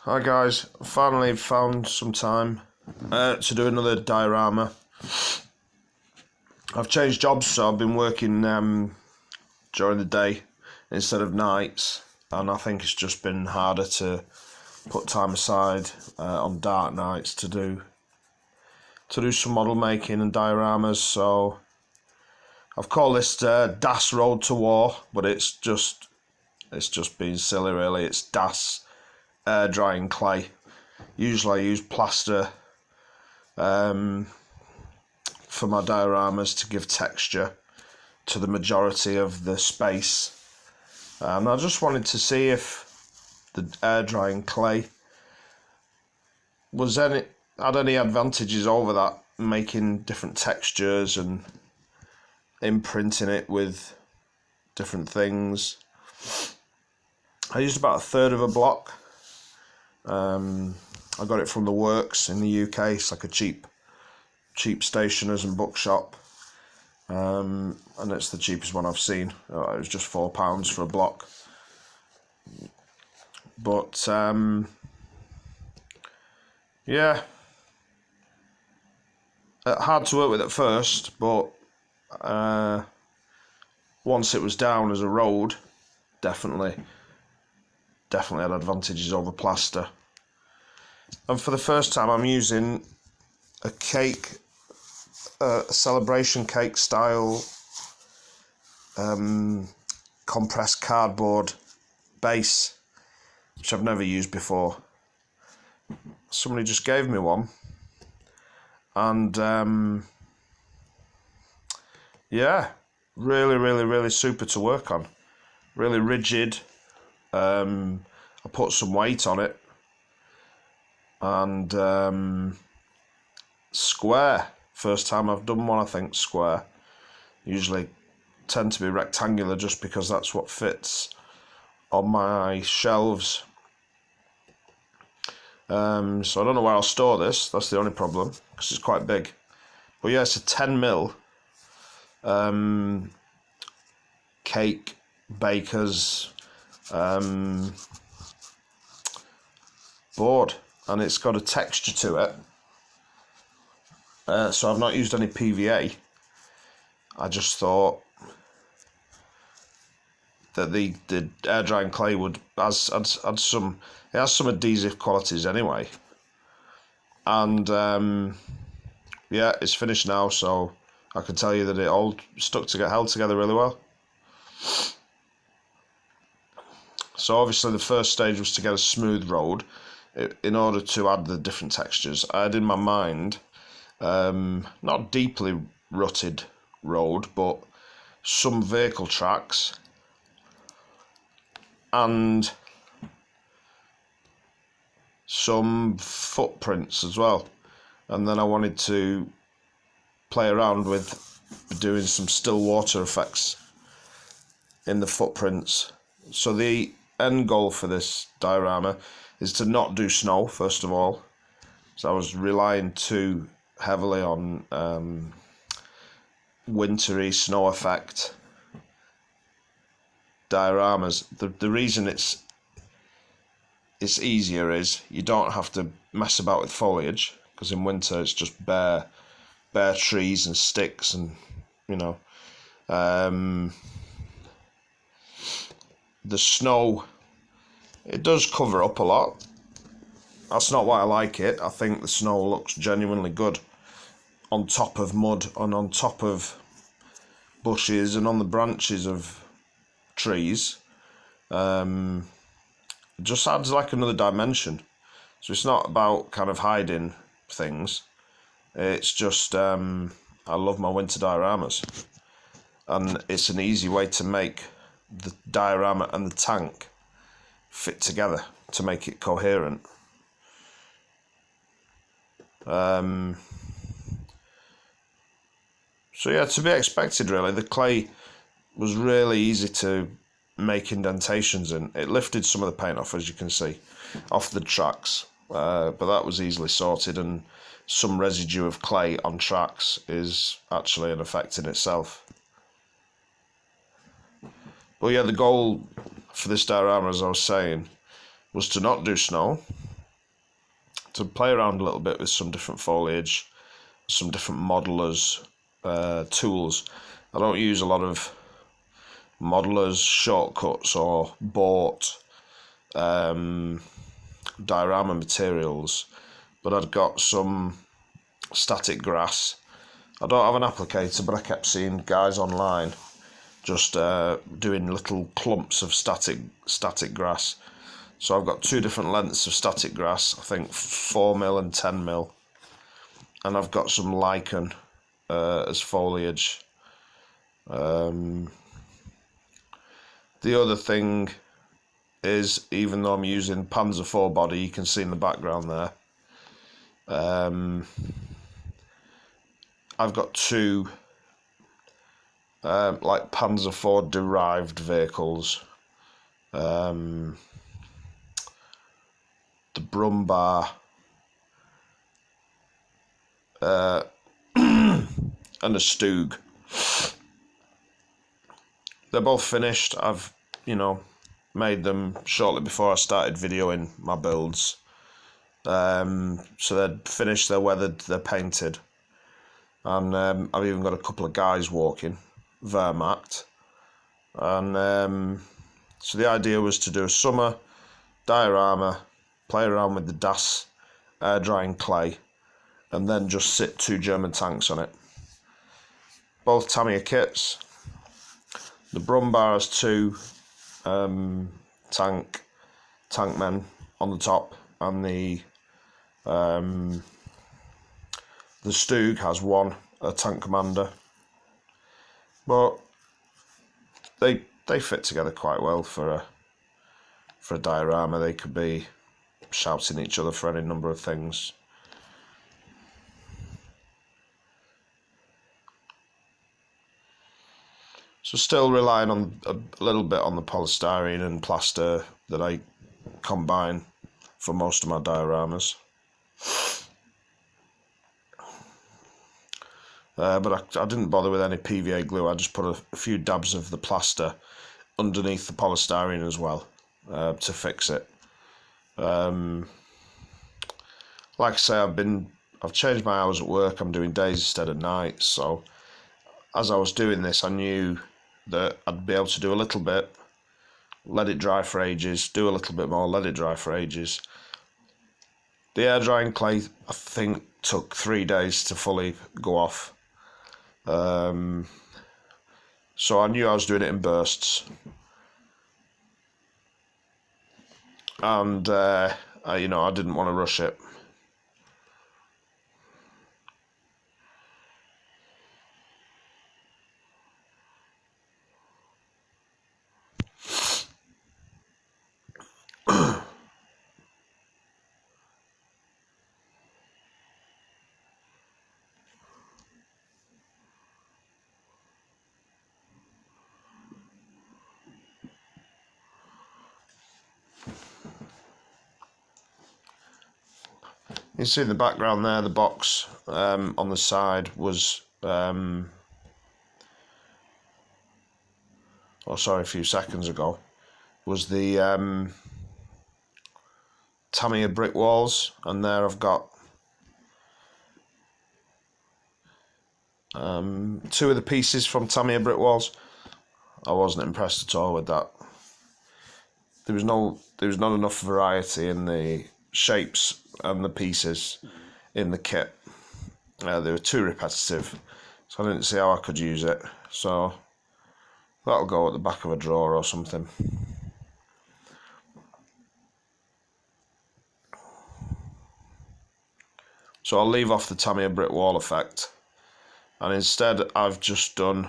Hi guys, finally found some time to do another diorama. I've changed jobs, so I've been working during the day instead of nights, and I think it's just been harder to put time aside on dark nights to do some model making and dioramas. So I've called this Das Road to War, but it's just being silly really. It's Das air drying clay. Usually I use plaster for my dioramas to give texture to the majority of the space. And I just wanted to see if the air drying clay had any advantages over that, making different textures and imprinting it with different things. I used about a third of a block. I got it from the Works in the UK. It's like a cheap stationers and bookshop, and it's the cheapest one I've seen. It was just £4 for a block. But yeah, hard to work with at first, but once it was down as a road, definitely had advantages over plaster. And for the first time I'm using a celebration cake style compressed cardboard base, which I've never used before. Somebody just gave me one, and yeah, really super to work on. Really rigid. I put some weight on it, and square. First time I've done one, I think, square. Usually tend to be rectangular just because that's what fits on my shelves. So I don't know where I'll store this. That's the only problem, because it's quite big. But yeah, it's a 10mm cake baker's board, and it's got a texture to it. So I've not used any PVA. I just thought that the air drying clay would has some adhesive qualities anyway. And yeah, it's finished now, so I can tell you that it all held together really well. So obviously the first stage was to get a smooth road. In order to add the different textures, I had in my mind not deeply rutted road, but some vehicle tracks and some footprints as well. And then I wanted to play around with doing some still water effects in the footprints. So the end goal for this diorama is to not do snow, first of all. So I was relying too heavily on wintry snow effect dioramas. The reason it's easier is you don't have to mess about with foliage, because in winter it's just bare trees and sticks, and the snow, it does cover up a lot. That's not why I like it. I think the snow looks genuinely good on top of mud and on top of bushes and on the branches of trees. It just adds like another dimension. So it's not about kind of hiding things. It's just I love my winter dioramas, and it's an easy way to make the diorama and the tank fit together to make it coherent. So yeah, to be expected really. The clay was really easy to make indentations in. It lifted some of the paint off, as you can see, off the tracks, but that was easily sorted, and some residue of clay on tracks is actually an effect in itself. But yeah, the goal for this diorama, as I was saying, was to not do snow, to play around a little bit with some different foliage, some different modelers tools. I don't use a lot of modelers shortcuts or bought diorama materials, but I'd got some static grass. I don't have an applicator, but I kept seeing guys online just doing little clumps of static grass. So I've got two different lengths of static grass, I think 4mm and 10mm, and I've got some lichen as foliage. The other thing is, even though I'm using Panzer IV body, you can see in the background there, I've got two like Panzer IV derived vehicles. The Brummbar and a Stug. They're both finished. I've, made them shortly before I started videoing my builds. So they're finished, they're weathered, they're painted. And I've even got a couple of guys walking, Wehrmacht. And so the idea was to do a summer diorama, play around with the Das air drying clay, and then just sit two German tanks on it. Both Tamiya kits. The Brummbar has two tankmen on the top, and the Stug has one, a tank commander. But they fit together quite well for a diorama. They could be shouting at each other for any number of things. So still relying on a little bit on the polystyrene and plaster that I combine for most of my dioramas. But I didn't bother with any PVA glue. I just put a few dabs of the plaster underneath the polystyrene as well to fix it. Like I say, I've changed my hours at work. I'm doing days instead of nights. So as I was doing this, I knew that I'd be able to do a little bit, let it dry for ages, do a little bit more, let it dry for ages. The air drying clay, I think, took 3 days to fully go off. So I knew I was doing it in bursts. And, I didn't want to rush it. You see in the background there, the box on the side was, a few seconds ago, was the Tamiya brick walls, and there I've got two of the pieces from Tamiya brick walls. I wasn't impressed at all with that. There was not enough variety in the shapes and the pieces in the kit. They were too repetitive, so I didn't see how I could use it. So that'll go at the back of a drawer or something. So I'll leave off the Tamiya brick wall effect, and instead I've just done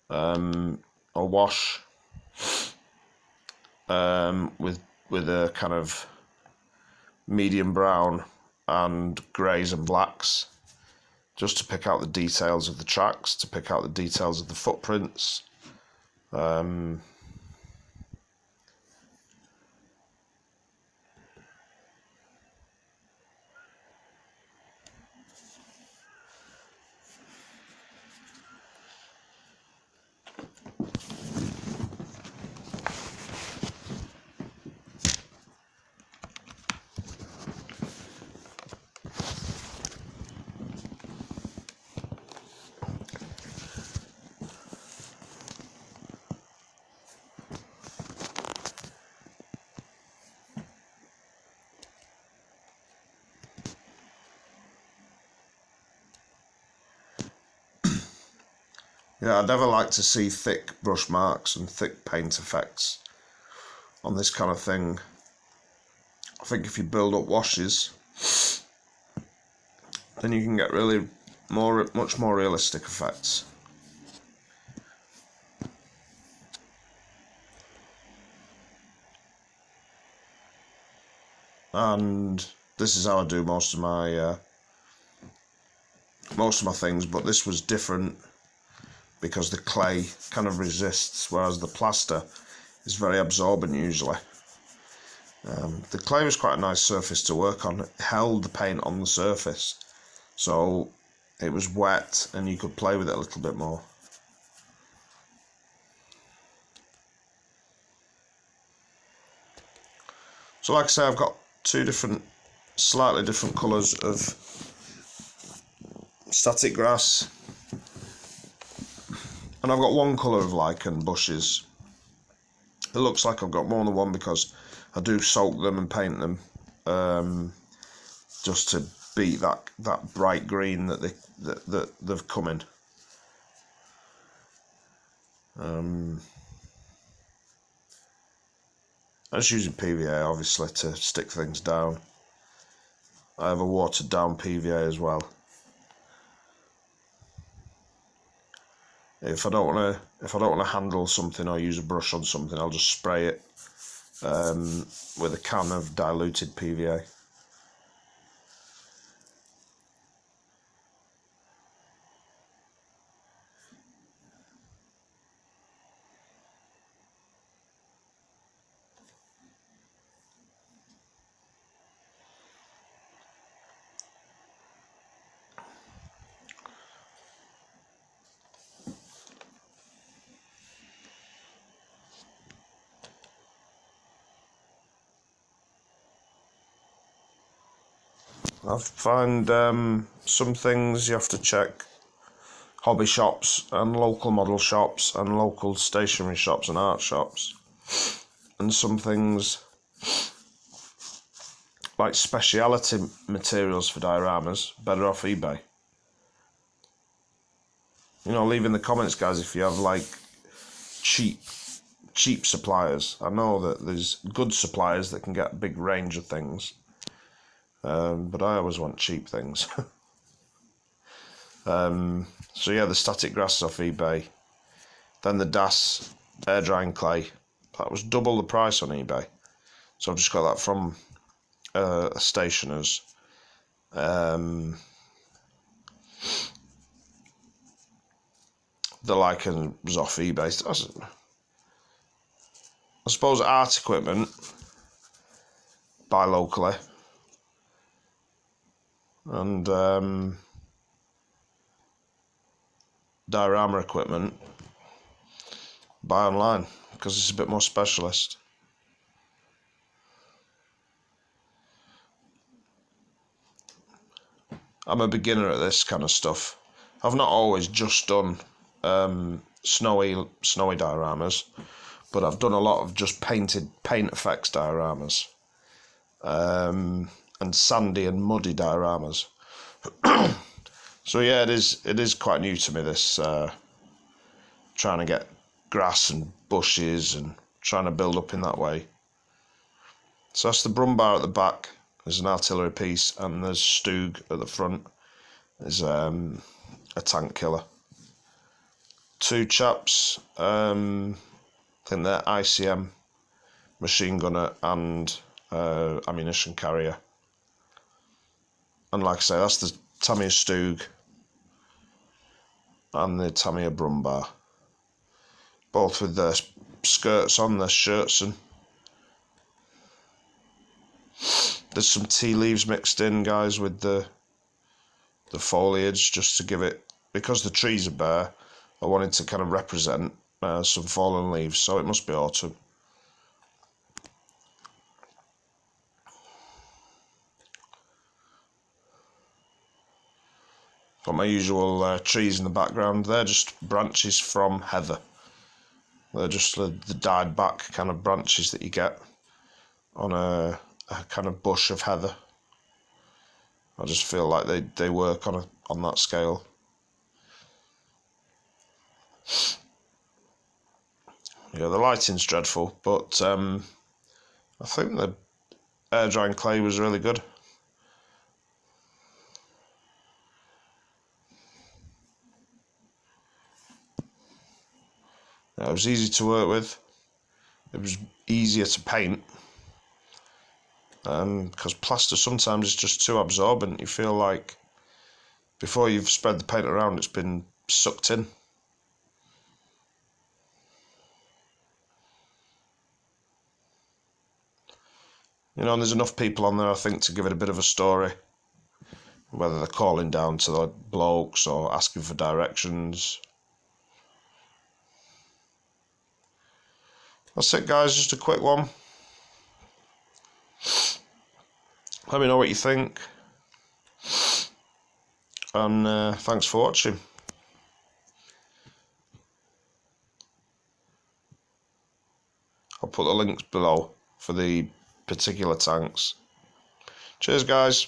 a wash with a kind of medium brown and greys and blacks, just to pick out the details of the tracks, to pick out the details of the footprints. Yeah, I'd never like to see thick brush marks and thick paint effects on this kind of thing. I think if you build up washes, then you can get really much more realistic effects. And this is how I do most of my things, but this was different because the clay kind of resists, whereas the plaster is very absorbent usually. The clay was quite a nice surface to work on. It held the paint on the surface, so it was wet and you could play with it a little bit more. So like I say, I've got two slightly different colours of static grass, and I've got one colour of lichen bushes. It looks like I've got more than one because I do soak them and paint them, just to beat that bright green that they've come in. I'm just using PVA obviously to stick things down. I have a watered down PVA as well. If I don't want to handle something or use a brush on something, I'll just spray it with a can of diluted PVA. I find some things you have to check hobby shops and local model shops and local stationery shops and art shops, and some things like speciality materials for dioramas better off eBay. You know, leave in the comments, guys, if you have like cheap suppliers. I know that there's good suppliers that can get a big range of things, but I always want cheap things. So yeah, the static grass off eBay. Then the Das air drying clay, that was double the price on eBay. So I've just got that from a stationer's. The lichen was off eBay. I suppose art equipment, buy locally, and diorama equipment, buy online because it's a bit more specialist. I'm a beginner at this kind of stuff. I've not always just done snowy dioramas, but I've done a lot of just paint effects dioramas, and sandy and muddy dioramas. So yeah, it is quite new to me, this trying to get grass and bushes and trying to build up in that way. So that's the Brummbar at the back. There's an artillery piece, and there's Stug at the front. There's a tank killer. Two chaps, I think they're ICM machine gunner and ammunition carrier. And like I say, that's the Tamiya Stug and the Tamiya Brummbar. Both with their skirts on, their shirts on. There's some tea leaves mixed in, guys, with the foliage, just to give it, because the trees are bare, I wanted to kind of represent some fallen leaves, so it must be autumn. Got my usual trees in the background. They're just branches from heather. They're just the dyed back kind of branches that you get on a kind of bush of heather. I just feel like they work on that scale. Yeah, the lighting's dreadful, but I think the air drying clay was really good. It was easy to work with. It was easier to paint. Because plaster sometimes is just too absorbent. You feel like before you've spread the paint around, it's been sucked in. You know, and there's enough people on there, I think, to give it a bit of a story. Whether they're calling down to the blokes or asking for directions. That's it, guys, just a quick one. Let me know what you think. And thanks for watching. I'll put the links below for the particular tanks. Cheers, guys.